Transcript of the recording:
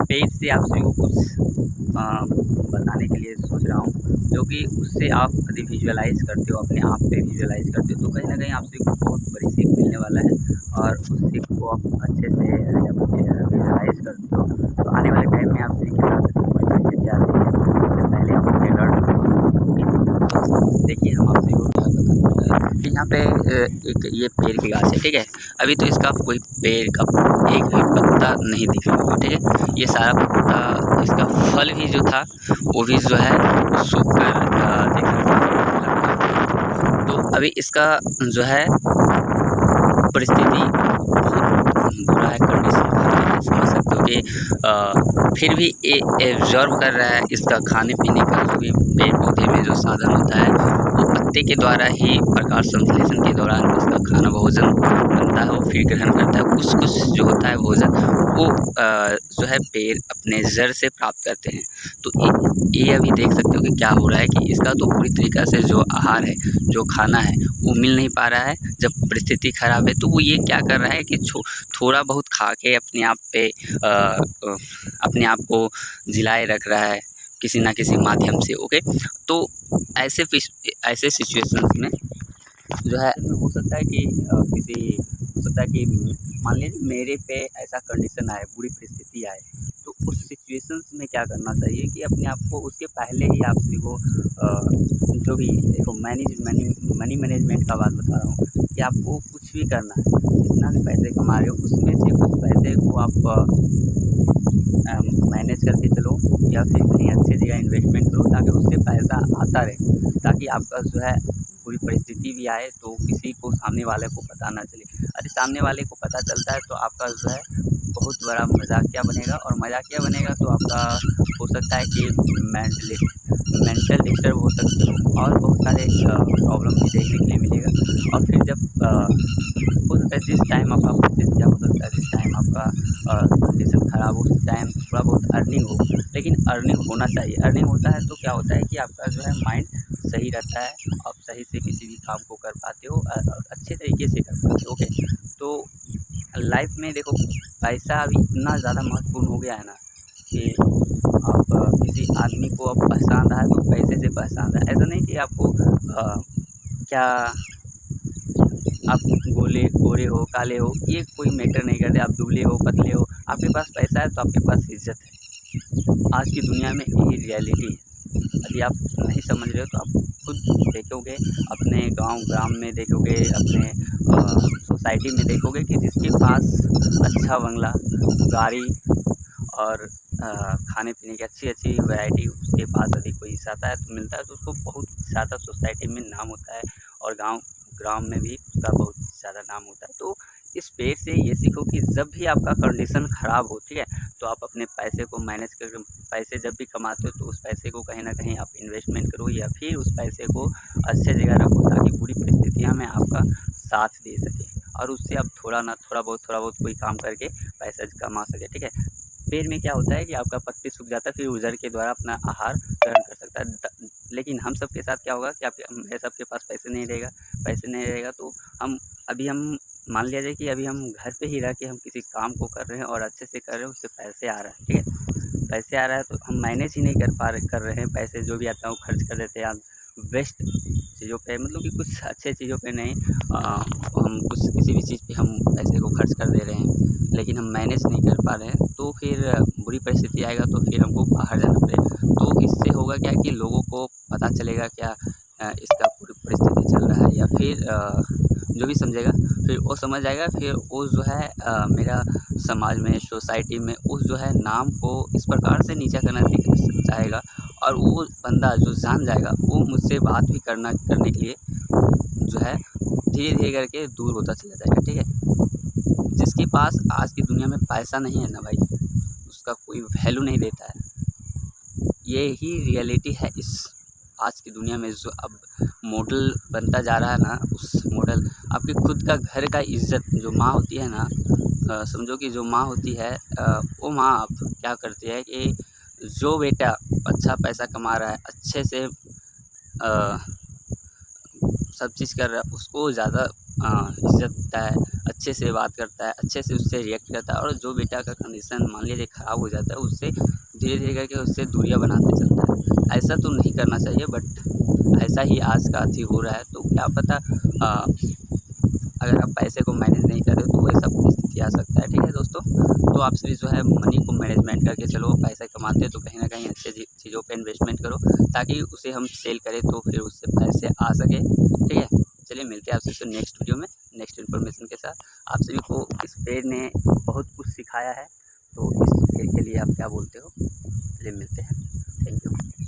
Page से आप सभी को कुछ बताने के लिए सोच रहा हूँ, जो कि उससे आप यदि विजुअलाइज़ करते हो, अपने आप पे विजुअलाइज़ करते हो, तो कहीं न कहीं आप सभी को बहुत बड़ी सीख मिलने वाला है। और उस सीख को आप अच्छे से यदि आप विजुअलाइज़ करते हो, तो आने वाले टाइम में आप सभी के साथ कोई परिस्थिति आती है, उससे पहले आप अपने लर्न करो। देखिए, हम आप सभी को क्या बताना चाह रहे हैं कि यहाँ पे एक ये पेड़ की गाछ है, ठीक है? अभी तो इसका कोई पेड़ का एक भी पत्ता नहीं दिख रहा होगा, ठीक है? ये सारा पत्ता, इसका फल भी जो था वो भी जो है सूख कर देख सकते हैं। तो अभी इसका जो है परिस्थिति बहुत बुरा है, कंडीशन समझ सकते हो कि फिर भी ये एब्ज़ॉर्ब कर रहा है। इसका खाने-पीने का जो भी पेड़-पौधे में जो साधन होता है, वो पत्ते के द्वारा ही प्रकाश संश्लेषण के दौरान उसका खाना भोजन बनता है, वो फिर ग्रहण करता है। कुछ-कुछ जो होता है भोजन, वो जो है पेड़ अपने जड़ से प्राप्त करते हैं। तो ये अभी देख सकते हो कि क्या हो रहा है कि इसका तो पूरी तरीक़ा से जो आहार है, जो खाना है, वो मिल नहीं पा रहा है। जब परिस्थिति ख़राब है, तो वो ये क्या कर रहा है कि थोड़ा बहुत खा के अपने आप पे अपने आप को जिलाए रख रहा है किसी न किसी माध्यम से, ओके? तो ऐसे सिचुएशंस में जो है हो सकता है कि हो सकता है कि मान लीजिए मेरे पे ऐसा कंडीशन आए, बुरी परिस्थिति आए, तो उस सिचुएशंस में क्या करना चाहिए कि अपने आप को उसके पहले ही आप सभी को जो भी देखो मनी मैनेजमेंट का बात बता रहा हूँ कि आपको कुछ भी करना है, जितना भी पैसे कमा रहे हो उसमें से कुछ पैसे को आप मैनेज करके चलो या फिर कहीं अच्छी जगह इन्वेस्टमेंट करो, ताकि उससे पैसा आता रहे, ताकि आपका जो है कोई परिस्थिति भी आए तो किसी को, सामने वाले को पता ना चले। यदि सामने वाले को पता चलता है तो आपका जो है बहुत बड़ा मज़ाकिया बनेगा, और मज़ाकिया बनेगा तो आपका हो सकता है कि मेंटल डिस्टर्ब हो सकते हो, और बहुत सारे प्रॉब्लम भी देखने के लिए मिलेगा। और फिर जब हो सकता है जिस टाइम आपका परिस्थिति क्या हो सकता है, जिस टाइम आपका कंडीशन ख़राब हो, उस टाइम थोड़ा बहुत अर्निंग हो, लेकिन अर्निंग होना चाहिए। अर्निंग होता है तो क्या होता है कि आपका जो है माइंड सही रहता है, आप सही से किसी भी काम को कर पाते हो, अच्छे तरीके से कर पाते हो, ओके? तो लाइफ में देखो, पैसा अभी इतना ज़्यादा महत्वपूर्ण हो गया है ना कि आप किसी आदमी को आप पहचान रहा है तो पैसे से पहचान रहा है। ऐसा नहीं कि आपको क्या आप गोरे हो, काले हो, ये कोई मैटर नहीं करते। आप दुबले हो, पतले हो, आपके पास पैसा है तो आपके पास इज़्ज़त है। आज की दुनिया में यही रियलिटी है। यदि आप नहीं समझ रहे हो तो आप खुद देखोगे, अपने गाँव-ग्राम में देखोगे, अपने सोसाइटी में देखोगे कि जिसके पास अच्छा बंगला, गाड़ी और खाने-पीने की अच्छी-अच्छी वैरायटी उसके पास यदि कोई जाता है तो मिलता है, तो उसको बहुत ज़्यादा सोसाइटी में नाम होता है, और गाँव में भी उसका बहुत ज़्यादा नाम होता है। तो इस पेड़ से ये सीखो कि जब भी आपका कंडीशन ख़राब हो, ठीक है? तो आप अपने पैसे को मैनेज करके, पैसे जब भी कमाते हो तो उस पैसे को कहीं न कहीं आप इन्वेस्टमेंट करो, या फिर उस पैसे को अच्छी जगह रखो, ताकि बुरी परिस्थितियाँ में आपका साथ दे सके, और उससे आप थोड़ा बहुत कोई काम करके पैसा कमा सकें, ठीक है? पेड़ में क्या होता है कि आपका पत्ती सूख जाता है, फिर वो जड़ के द्वारा अपना आहार ग्रहण कर सकता है। लेकिन हम सबके साथ क्या होगा कि मेरे सबके पास पैसे नहीं रहेगा, तो हम मान लिया जाए कि अभी हम घर पे ही रह के हम किसी काम को कर रहे हैं और अच्छे से कर रहे हैं, उससे पैसे आ रहा है, ठीक है? पैसे आ रहा है तो हम मैनेज ही नहीं कर रहे हैं, पैसे जो भी आता है वो खर्च कर देते हैं वेस्ट चीज़ों पे, मतलब कि कुछ अच्छे चीज़ों पे नहीं, हम कुछ किसी भी चीज़ पे हम पैसे को खर्च कर दे रहे हैं, लेकिन हम मैनेज नहीं कर पा रहे हैं, तो फिर बुरी परिस्थिति आएगा तो फिर हमको बाहर जाना पड़ेगा। तो इससे होगा क्या कि लोगों को पता चलेगा क्या इसका पूरी परिस्थिति चल रहा है, या फिर जो भी समझेगा फिर वो समझ जाएगा, फिर वो जो है मेरा समाज में, सोसाइटी में उस जो है नाम को इस प्रकार से नीचा करना चाहेगा, और वो बंदा जो जान जाएगा वो मुझसे बात भी करने के लिए जो है धीरे-धीरे करके दूर होता चला जाएगा, ठीक है? जिसके पास आज की दुनिया में पैसा नहीं है ना भाई, उसका कोई वैल्यू नहीं देता है। ये ही रियलिटी है इस आज की दुनिया में, जो अब मॉडल बनता जा रहा है ना, उस मॉडल आपके खुद का घर का इज़्ज़त, जो माँ होती है ना, समझो कि जो माँ होती है, वो माँ अब क्या करती है कि जो बेटा अच्छा पैसा कमा रहा है, अच्छे से सब चीज़ कर रहा है, उसको ज़्यादा इज़्ज़त देता है, अच्छे से बात करता है, अच्छे से उससे रिएक्ट करता है, और जो बेटा का कंडीशन मान लीजिए ख़राब हो जाता है उससे धीरे धीरे करके उससे दूरियाँ बनाते चलता है। ऐसा तो नहीं करना चाहिए, बट ऐसा ही आज का अथी हो रहा है। तो क्या पता अगर आप पैसे को मैनेज नहीं कर रहे हो तो वैसा परिस्थिति आ सकता है। ठीक है दोस्तों, तो आप सभी जो है मनी को मैनेजमेंट करके चलो। पैसा कमाते हैं तो कहीं ना कहीं अच्छे चीज़ों पे इन्वेस्टमेंट करो, ताकि उसे हम सेल करें तो फिर उससे पैसे आ सके। ठीक है, चलिए मिलते हैं आपसे फिर नेक्स्ट वीडियो में नेक्स्ट इन्फॉर्मेशन के साथ। आप सभी को इस पेड़ ने बहुत कुछ सिखाया है, तो इस पेड़ के लिए आप क्या बोलते हो? चलिए मिलते हैं। Thank you.